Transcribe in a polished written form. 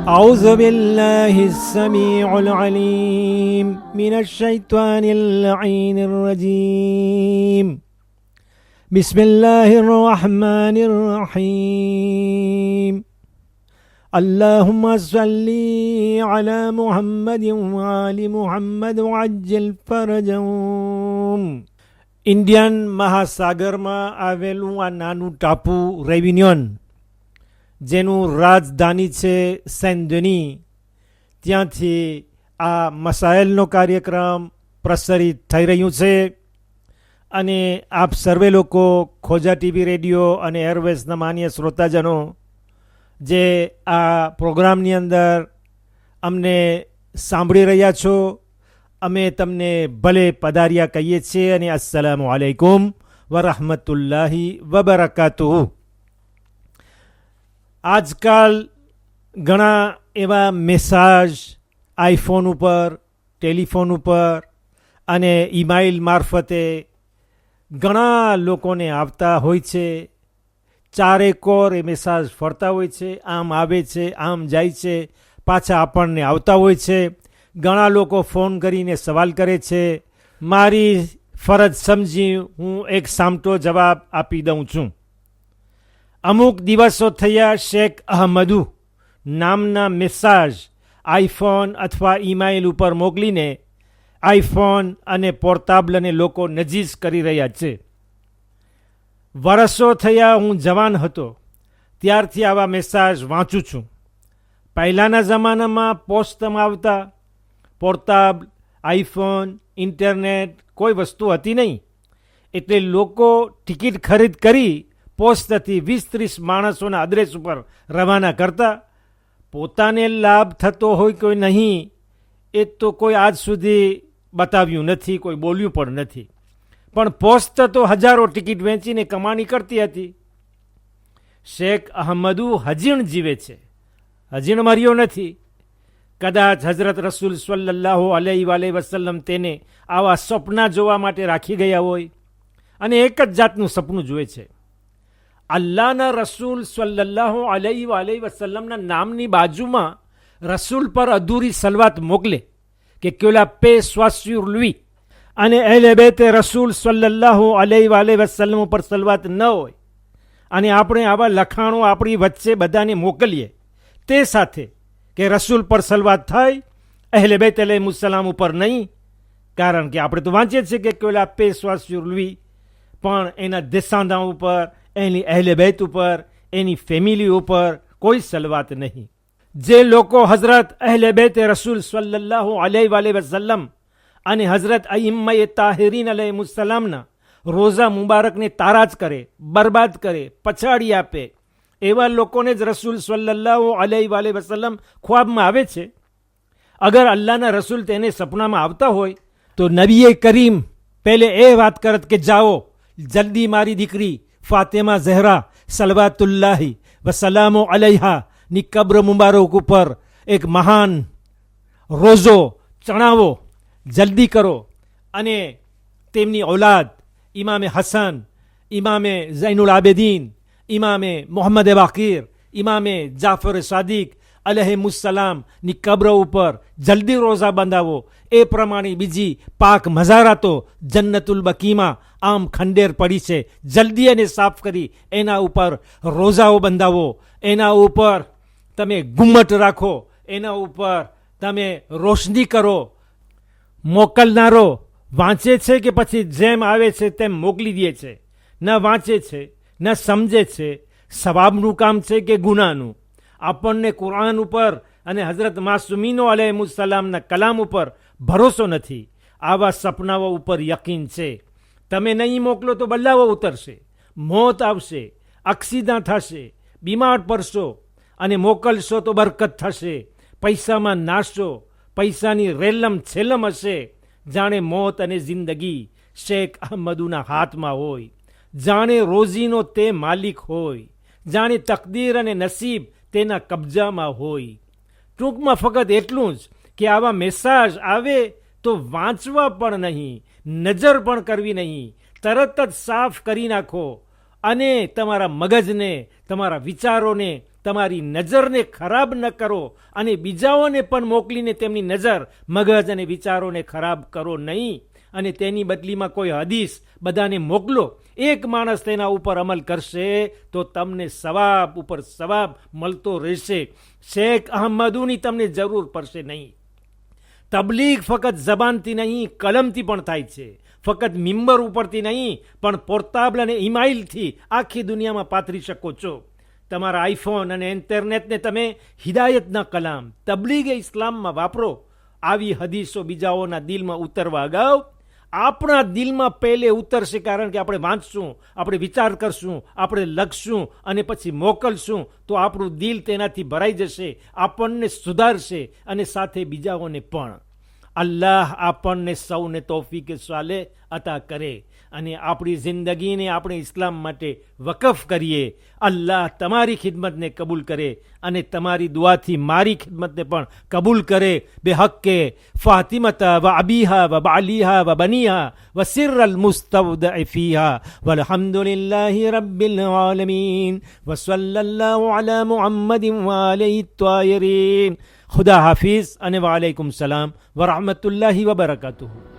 أعوذ بالله السميع العليم من الشيطان اللعين الرجيم بسم الله الرحمن الرحيم اللهم صل على محمد وآل محمد وعجل فرجهم. Indian મહાસાગરમાં આવેલું આ નાનું ટાપુ રેવિન્યોન, જેનું રાજધાની છે સેન્ટ ડેની, ત્યાંથી આ મસાઇલનો કાર્યક્રમ પ્રસારિત થઈ રહ્યું છે. અને આપ સર્વે લોકો ખોજા ટીવી રેડિયો અને એરવેઝના માન્ય શ્રોતાજનો જે આ પ્રોગ્રામની અંદર અમને સાંભળી રહ્યા છો, અમે તમને ભલે પધાર્યા કહીએ છીએ અને અસ્સલામુ અલૈકુમ વરહમતુલ્લાહી વબરકાતુહુ. આજકાલ ઘણા એવા મેસેજ આઈફોન ઉપર, ટેલિફોન ઉપર અને ઈમેઇલ મારફતે ઘણા લોકોને આવતા હોય છે. ચારેકોર એ મેસેજ ફરતા હોય છે, આમ આવે છે, આમ જાય છે, પાછા આપણને આવતા હોય છે. ઘણા લોકો ફોન કરીને સવાલ કરે છે. મારી ફરજ સમજી હું એક સામટો જવાબ આપી દઉં છું. અમુક દિવસો થયા શેખ અહમદુ નામના મેસેજ આઈફોન અથવા ઈમેઇલ ઉપર મોકલીને આઈફોન અને પોર્ટેબલને લોકો નજીસ કરી રહ્યા છે. વર્ષો થયા હું જવાન હતો ત્યારથી આવા મેસેજ વાંચું છું. પહેલાંના જમાનામાં પોસ્ટમાં આવતા પોર્ટેબલ, આઈફોન, ઇન્ટરનેટ કોઈ વસ્તુ હતી નહીં, એટલે લોકો ટિકિટ ખરીદ કરી પોસ્ટથી 20-30 માણસોના અડ્રેસ ઉપર રવાના કરતા. પોતાને લાભ થતો હોય કોઈ નહીં એ તો કોઈ આજ સુધી બતાવ્યું નથી, કોઈ બોલ્યું પણ નથી. પણ પોસ્ટ તો હજારો ટિકિટ વેચીને કમાણી કરતી હતી. શેખ અહમદુ હજીણ જીવે છે, હજીણ મર્યો નથી. કદાચ હઝરત રસૂલ સલ્લલ્લાહુ અલૈહિ વસલ્લમ તેને આવા સપના જોવા માટે રાખી ગયા હોય અને એક જ જાતનું સપનું જુએ છે. અલ્લાહના રસૂલ સલ્લલ્લાહુ અલૈહિ વસલ્લમના નામની બાજુમાં રસૂલ પર અધૂરી સલવાત મોકલે કે ક્યોલા પે સ્વાસ્યુર લુઈ, અને અહેલે બેતે રસૂલ સલ્લલ્લાહુ અલૈહિ વસલ્લમ ઉપર સલવાત ન હોય અને આપણે આવા લખાણો આપણી વચ્ચે બધાને મોકલીએ, તે સાથે કે રસૂલ પર સલવાત થાય, અહેલે બેત અલૈહિસ્સલામ ઉપર નહીં. કારણ કે આપણે તો વાંચીએ છીએ કે ક્યોલા પે સ્વાસ્યુર લુઈ, પણ એના દેસાંદાઓ ઉપર, એની અહેલે બેત ઉપર, એની ફેમિલી ઉપર કોઈ સલવાત નહીં. જે લોકો હઝરત અહેલે બેત રસૂલ સલ્લલ્લાહુ અલૈહિ વસલ્લમ અને હઝરત અઈમ્માએ તાહિરીન અલૈહિસ્સલામના રોઝા મુબારકને તારાજ કરે, બરબાદ કરે, પછાડી આપે, એવા લોકોને જ રસૂલ સલ્લલ્લાહુ અલૈહિ વસલ્લમ ખ્વાબમાં આવે છે. અગર અલ્લાહના રસૂલ તેને સપનામાં આવતા હોય તો નબીએ કરીમ પહેલે એ વાત કરત કે જાઓ જલ્દી મારી દીકરી ફાતિમા ઝહરા સલવાતુલ્લાહી વસલામુ અલૈહા ની કબ્ર મુબારક ઉપર એક મહાન રોઝો ચણાવો, જલ્દી કરો. અને તેમની ઔલાદ ઇમામે હસન, ઇમામે ઝૈનુલ આબેદીન, ઇમામે મોહમ્મદ બાકીર, ઇમામે જાફર સાદિક અલૈહિસ્સલામ ની કબ્ર ઉપર જલ્દી રોઝા બંધાવો. એ પ્રમાણે બીજી પાક મઝારા તો જન્નતુલ બકીમાં આમ ખંડેર પડી છે, જલ્દી એને સાફ કરી એના ઉપર રોઝાઓ બંધાવો, એના ઉપર તમે ઘુમ્મટ રાખો, એના ઉપર તમે રોશની કરો. મોકલનારો વાંચે છે કે પછી જેમ આવે છે તેમ મોકલી દે છે? ન વાંચે છે, ન સમજે છે, સવાબનું કામ છે કે ગુનાનું? આપણને કુરાન ઉપર અને હઝરત માસુમીનો અલૈહિસ્સલામના કલામ ઉપર ભરોસો નથી. આવા સપનાઓ ઉપર યકીન છે. તમે નહીં મોકલો તો બલ્લાઓ ઉતરશે, મોત આવશે, અક્સિદા થશે, બીમાર પડશો, અને મોકલશો તો બરકત થશે. પૈસામાં નાશો, પૈસાની રેલમ છેલમ હશે. જાણે મોત અને જિંદગી શેખ અહમદુના હાથમાં હોય, જાણે રોજીનો તે માલિક હોય, જાણે તકદીર અને નસીબ તેના કબજામાં હોય. ટૂંકમાં ફક્ત એટલું જ કે આવા મેસેજ આવે તો વાંચવા પણ નહીં, નજર પણ કરવી નહીં, તરત જ સાફ કરી નાખો અને તમારા મગજને, તમારા વિચારોને, તમારી નજરને ખરાબ ન કરો અને બીજાઓને પણ મોકલીને તેમની નજર, મગજ અને વિચારોને ખરાબ કરો નહીં. અને તેની બદલીમાં કોઈ હદીસ બધાને મોકલો. એક માણસ તેના ઉપર અમલ કરશે તો તમને સવાબ ઉપર સવાબ મળતો રહેશે. શેખ અહમદુની તમને જરૂર પડશે નહીં. તબલીગ ફક્ત જબાનથી નહીં, કલમથી પણ થાય છે. ફક્ત મિંબર ઉપરથી નહીં, પણ પોર્ટાબલ અને ઈમાઇલથી આખી દુનિયામાં પાથરી શકો છો. તમારા આઈફોન અને ઇન્ટરનેટને તમે હિદાયતના કલામ, તબલીગ ઇસ્લામમાં વાપરો. આવી હદીસો બીજાઓના દિલમાં ઉતરવા અગાઉ આપણા દિલમાં પહેલે ઉતરશે, કારણ કે આપણે વાંચશું, આપણે વિચાર કરશું, આપણે લખશું અને પછી મોકલશું તો આપણું દિલ તેનાથી ભરાઈ જશે, આપણને સુધારશે અને સાથે બીજાઓને પણ. અલ્લાહ આપણને સૌને તૌફીક સાલે અતા કરે અને આપણી જિંદગીને આપણે ઇસ્લામ માટે વકફ કરીએ. અલ્લાહ તમારી ખિદમતને કબૂલ કરે અને તમારી દુઆથી મારી ખિદમતને પણ કબૂલ કરે. બેહક્કે ફાતિમતા વ અબીહા વ બાલીહા વ બનીહા વ સિર અલ મુસ્તવદઅ ફીહા વલ્હમ્દુલિલ્લાહી રબ્બિલ આલમીન વ સલ્લલ્લાહુ અલા મુહમ્મદિન વ આલિહિ ત્વાહિરીન. ખુદા હાફિઝ અને વાલેકુમ સલામ વ રહમતુલ્લાહિ વ બરકાતુહુ.